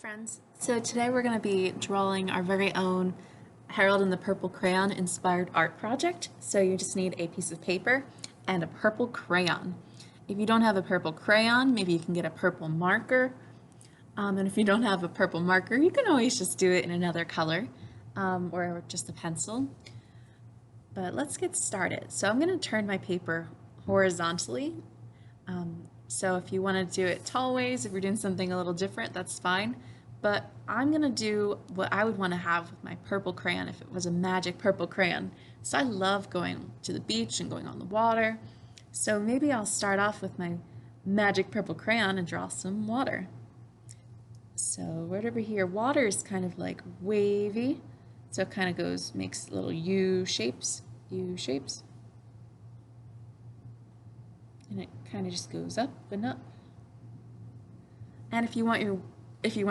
Friends. So today we're going to be drawing our very own Harold and the Purple Crayon inspired art project. So you just need a piece of paper and a purple crayon. If you don't have a purple crayon, maybe you can get a purple marker. And if you don't have a purple marker, you can always just do it in another color or just a pencil. But let's get started. So I'm going to turn my paper horizontally. So if you want to do it tall ways, if you're doing something a little different, that's fine. But I'm going to do what I would want to have with my purple crayon if it was a magic purple crayon. So I love going to the beach and going on the water. So maybe I'll start off with my magic purple crayon and draw some water. So right over here, water is kind of like wavy. So it kind of makes little U shapes. And it kind of just goes up and up. And if you want to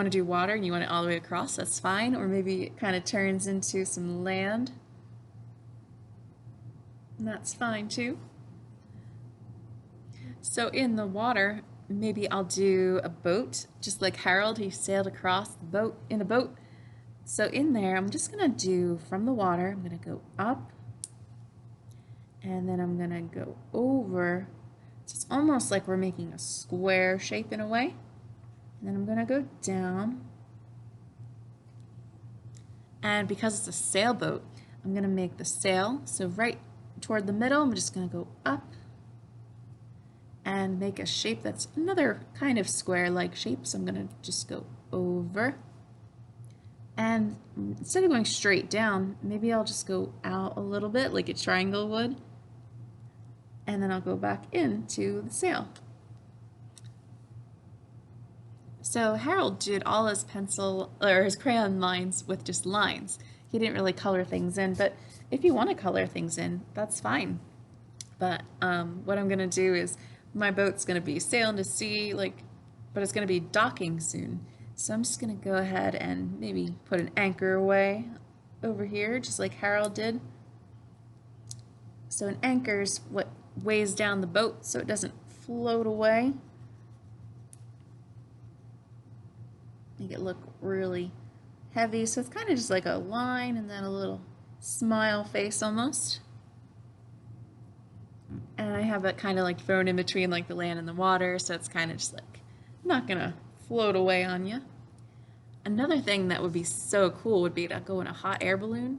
do water and you want it all the way across, that's fine. Or maybe it kind of turns into some land. And that's fine too. So in the water, maybe I'll do a boat, just like Harold, he sailed across the boat in a boat. So in there, I'm just gonna do from the water, I'm gonna go up, and then I'm gonna go over. So it's almost like we're making a square shape in a way. And then I'm gonna go down. And because it's a sailboat, I'm gonna make the sail. So right toward the middle, I'm just gonna go up and make a shape that's another kind of square-like shape. So I'm gonna just go over. And instead of going straight down, maybe I'll just go out a little bit like a triangle would. And then I'll go back into the sail. So Harold did all his pencil or his crayon lines with just lines. He didn't really color things in, but if you want to color things in, that's fine. But what I'm gonna do is my boat's gonna be sailing to sea, but it's gonna be docking soon. So I'm just gonna go ahead and maybe put an anchor away over here, just like Harold did. So an anchor is what weighs down the boat so it doesn't float away. Make it look really heavy. So it's kind of just like a line and then a little smile face almost. And I have it kind of like thrown in between like the land and the water, so it's kind of just like not gonna float away on you. Another thing that would be so cool would be to go in a hot air balloon.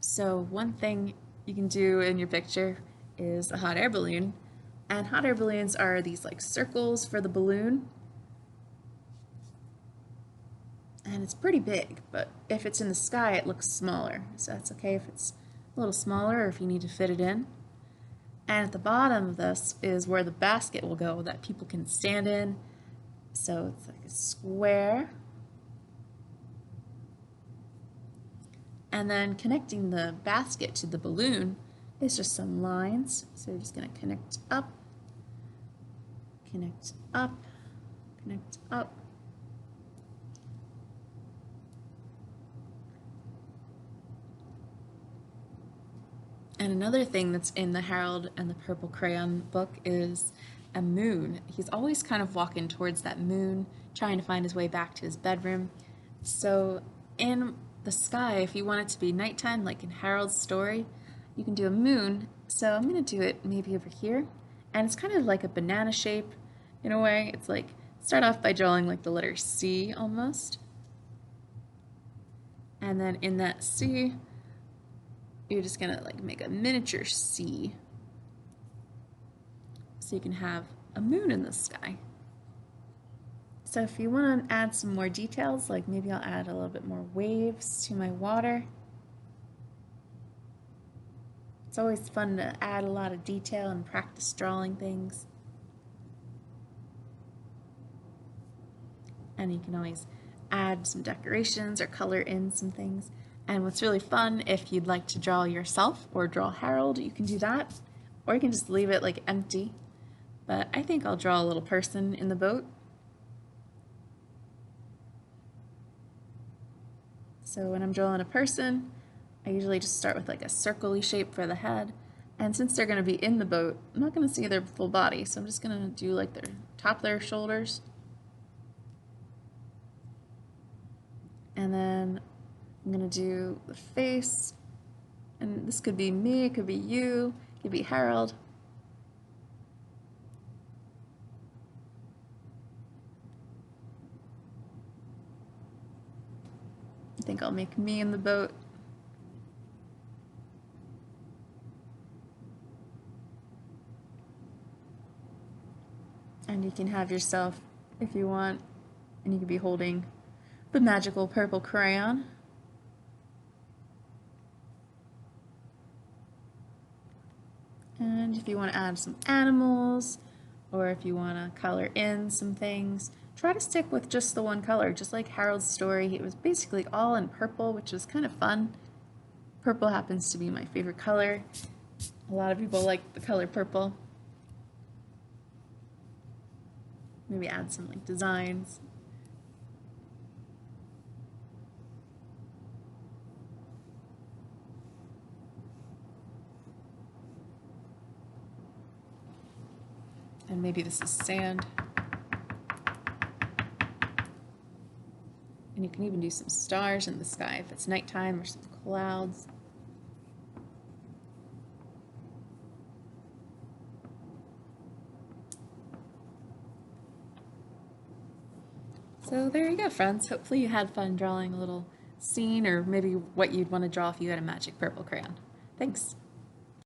So one thing you can do in your picture is a hot air balloon, and hot air balloons are these like circles for the balloon, and it's pretty big, but if it's in the sky it looks smaller, so that's okay if it's a little smaller or if you need to fit it in. And at the bottom of this is where the basket will go that people can stand in, so it's like a square. And then connecting the basket to the balloon is just some lines. So you're just going to connect up, connect up, connect up. And another thing that's in the Harold and the Purple Crayon book is a moon. He's always kind of walking towards that moon, trying to find his way back to his bedroom. So in the sky, if you want it to be nighttime, like in Harold's story, you can do a moon. So I'm going to do it maybe over here. And it's kind of like a banana shape in a way. It's like, start off by drawing like the letter C almost. And then in that C, you're just going to like make a miniature C. So you can have a moon in the sky. So if you want to add some more details, like maybe I'll add a little bit more waves to my water. It's always fun to add a lot of detail and practice drawing things. And you can always add some decorations or color in some things. And what's really fun, if you'd like to draw yourself or draw Harold, you can do that. Or you can just leave it like empty. But I think I'll draw a little person in the boat. So when I'm drawing a person, I usually just start with like a circle-y shape for the head. And since they're going to be in the boat, I'm not going to see their full body, so I'm just going to do like their top of their shoulders. And then I'm gonna do the face, and this could be me, it could be you, it could be Harold. I think I'll make me in the boat. And you can have yourself if you want, and you could be holding the magical purple crayon. And if you want to add some animals, or if you want to color in some things, try to stick with just the one color. Just like Harold's story, it was basically all in purple, which was kind of fun. Purple happens to be my favorite color. A lot of people like the color purple. Maybe add some like designs. And maybe this is sand. And you can even do some stars in the sky if it's nighttime, or some clouds. So there you go, friends. Hopefully you had fun drawing a little scene, or maybe what you'd want to draw if you had a magic purple crayon. Thanks.